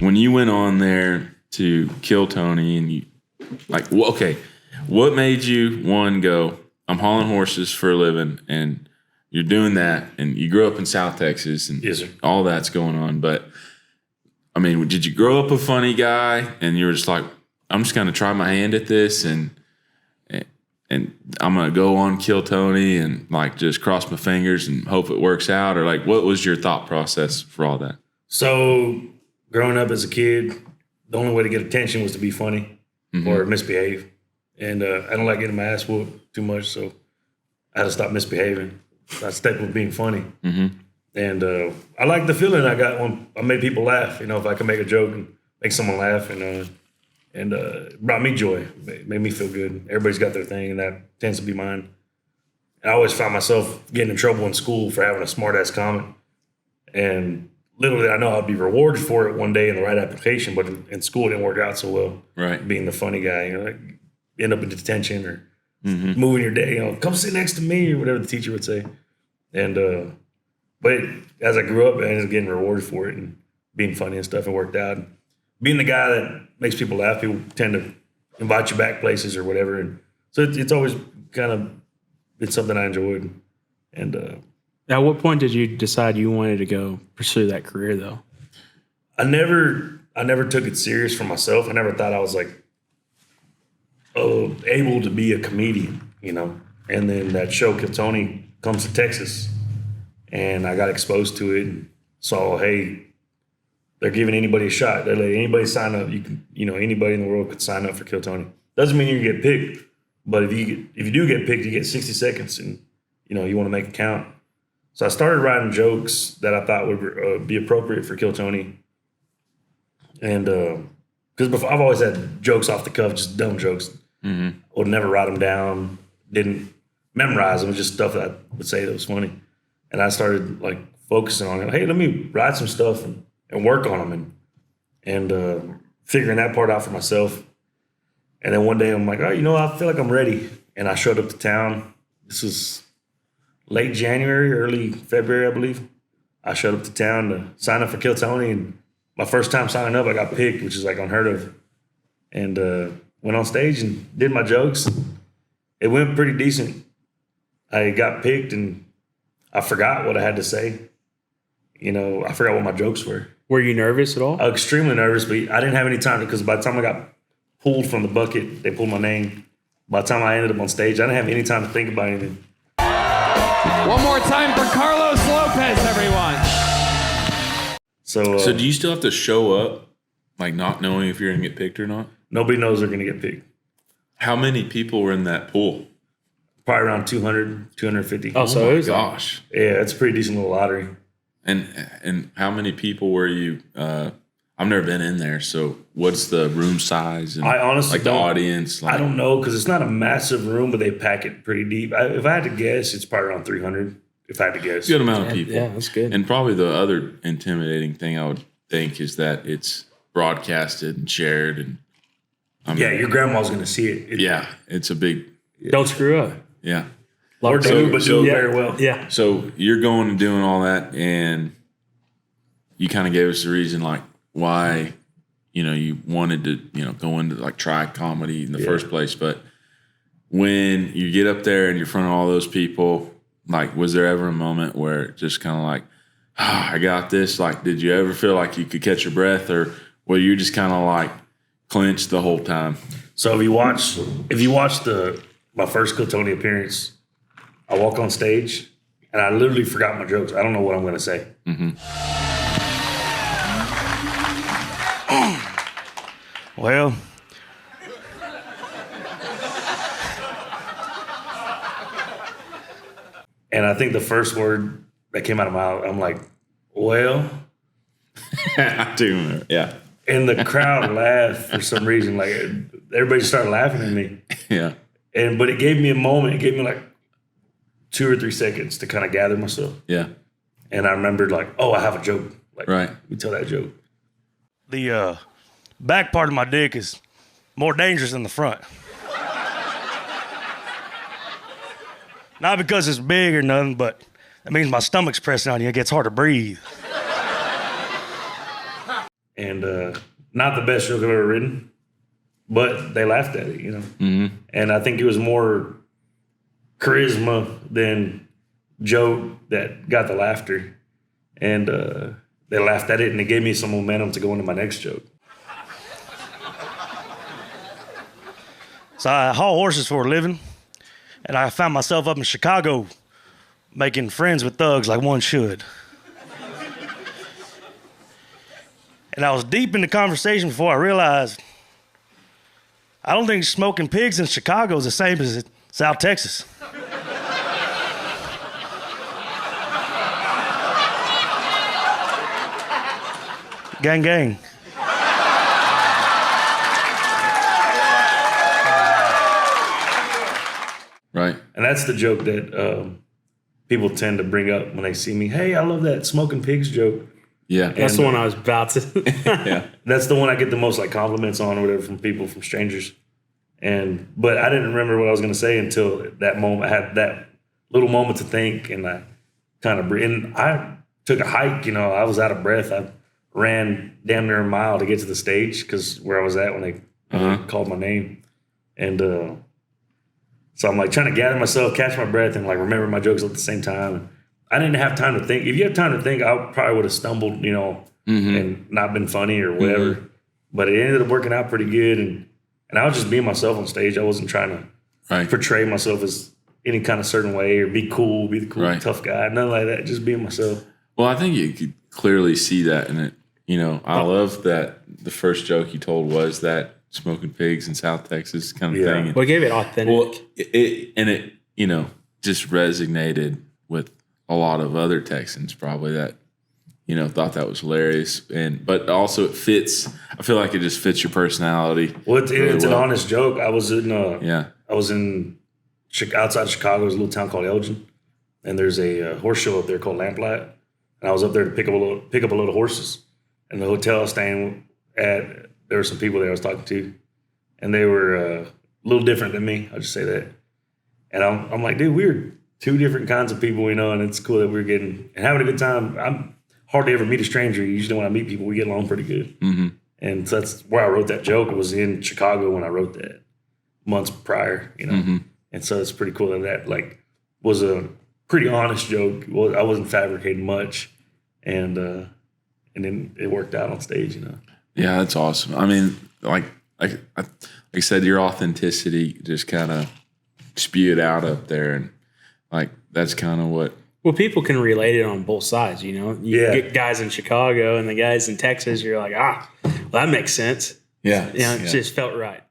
when you went on there to kill Tony and you what made you one go, I'm hauling horses for a living and you're doing that and you grew up in South Texas and yes, sir. All that's going on. But I mean, did you grow up a funny guy and you were just like, I'm just going to try my hand at this and I'm going to go on kill Tony and like just cross my fingers and hope it works out? Or like, what was your thought process for all that? So growing up as a kid, the only way to get attention was to be funny or misbehave. And I don't like getting my ass whooped too much, so I had to stop misbehaving. I stuck with being funny. And I like the feeling I got when I made people laugh. You know, if I can make a joke and make someone laugh, and it brought me joy. It made me feel good. Everybody's got their thing, and that tends to be mine. And I always found myself getting in trouble in school for having a smart-ass comment. And literally, I know I'd be rewarded for it one day in the right application, but in school it didn't work out so well. Right. Being the funny guy, you know, like end up in detention or moving your day, you know, come sit next to me or whatever the teacher would say. And but as I grew up, I ended up getting rewarded for it and being funny and stuff. It worked out. And being the guy that makes people laugh, people tend to invite you back places or whatever. And so it's always kind of been something I enjoyed. And at what point did you decide you wanted to go pursue that career, though? I never took it serious for myself. I never thought I was like able to be a comedian, you know. And then that show Kill Tony comes to Texas, and I got exposed to it and saw, hey, they're giving anybody a shot. They're letting anybody sign up. Anybody in the world could sign up for Kill Tony. Doesn't mean you get picked, but if you do get picked, you get 60 seconds, and you want to make it count. So I started writing jokes that I thought would be appropriate for Kill Tony, and because I've always had jokes off the cuff, just dumb jokes. I would never write them down, didn't memorize them, just stuff that I would say that was funny. And I started like focusing on it. Hey, let me write some stuff and work on them and figuring that part out for myself. And then one day I'm like, I feel like I'm ready. And I showed up to town. This was late January, early February, I believe. I showed up to town to sign up for Kill Tony. And my first time signing up, I got picked, which is like unheard of. And went on stage and did my jokes. It went pretty decent. I got picked and I forgot what I had to say. I forgot what my jokes were. Were you nervous at all? I was extremely nervous, but I didn't have any time because by the time I got pulled from the bucket, they pulled my name. By the time I ended up on stage, I didn't have any time to think about anything. One more time for Carlos Lopez, everyone. So do you still have to show up, like not knowing if you're going to get picked or not? Nobody knows they're going to get picked. How many people were in that pool? Probably around 200, 250. Oh, so it was gosh. Yeah, it's a pretty decent little lottery. And how many people were you? I've never been in there, so what's the room size? And I honestly the audience. I don't know because it's not a massive room, but they pack it pretty deep. If I had to guess, it's probably around 300. If I had to guess, good amount of people. Yeah, that's good. And probably the other intimidating thing I would think is that it's broadcasted and shared, and your grandma's going to see it. It's a big. Don't screw up. Yeah. Or do, but do it very well. Yeah. So you're going and doing all that, and you kind of gave us the reason, like, why, you wanted to, go into, like, try comedy in the first place. But when you get up there and you're in front of all those people, like, was there ever a moment where it just kind of like, I got this? Like, did you ever feel like you could catch your breath, or were you just kind of, like, clenched the whole time? So if you watch my first Kill Tony appearance, I walk on stage and I literally forgot my jokes. I don't know what I'm going to say. Well, and I think the first word that came out of my mouth, I'm like, well. I do remember. Yeah. And the crowd laughed for some reason. Like, everybody started laughing at me. Yeah. But it gave me a moment. It gave me like 2 or 3 seconds to kind of gather myself. Yeah. And I remembered like, I have a joke. Like, right. We tell that joke. The back part of my dick is more dangerous than the front. Not because it's big or nothing, but that means my stomach's pressing on you. It gets hard to breathe. and not the best joke I've ever written, but they laughed at it, you know. Mm-hmm. And I think it was more charisma than joke that got the laughter, and they laughed at it, and it gave me some momentum to go into my next joke. So I haul horses for a living, and I found myself up in Chicago making friends with thugs like one should. And I was deep in the conversation before I realized I don't think smoking pigs in Chicago is the same as South Texas. Gang, gang. Right. And that's the joke that people tend to bring up when they see me. Hey, I love that smoking pigs joke. Yeah. That's the one I was about to. Yeah. That's the one I get the most like compliments on or whatever from people, from strangers. But I didn't remember what I was going to say until that moment. I had that little moment to think, and I kind of and I took a hike. You know, I was out of breath. I ran damn near a mile to get to the stage because where I was at when they called my name, and so I'm like trying to gather myself, catch my breath, and like remember my jokes at the same time. I didn't have time to think. If you have time to think, I probably would have stumbled, you know, and not been funny or whatever. But it ended up working out pretty good, and I was just being myself on stage. I wasn't trying to portray myself as any kind of certain way or be cool, be the cool tough guy, nothing like that. Just being myself. Well, I think you could clearly see that in it. You know, I love that the first joke you told was that smoking pigs in South Texas kind of thing. What gave it authentic? Well, it you know, just resonated with a lot of other Texans probably that, you know, thought that was hilarious. But also it fits. I feel like it just fits your personality. Well, it's an honest joke. I was in outside Chicago. There's a little town called Elgin, and there's a horse show up there called Lamplight. And I was up there to pick up a load of horses. And the hotel I was staying at, there were some people there I was talking to, and they were a little different than me. I'll just say that. And I'm like, dude, we're two different kinds of people, you know, and it's cool that we're getting and having a good time. I'm hardly ever meet a stranger. Usually when I meet people, we get along pretty good. Mm-hmm. And so that's where I wrote that joke. It was in Chicago when I wrote that months prior, you know. Mm-hmm. And so it's pretty cool that like was a pretty honest joke. Well, I wasn't fabricating much, and then it worked out on stage, you know. Yeah, that's awesome. I mean, like I said, your authenticity just kind of spewed out up there, and like that's kind of what. Well, people can relate it on both sides, you know. You get guys in Chicago and the guys in Texas. You're like, well, that makes sense. Yeah, you know, it just felt right.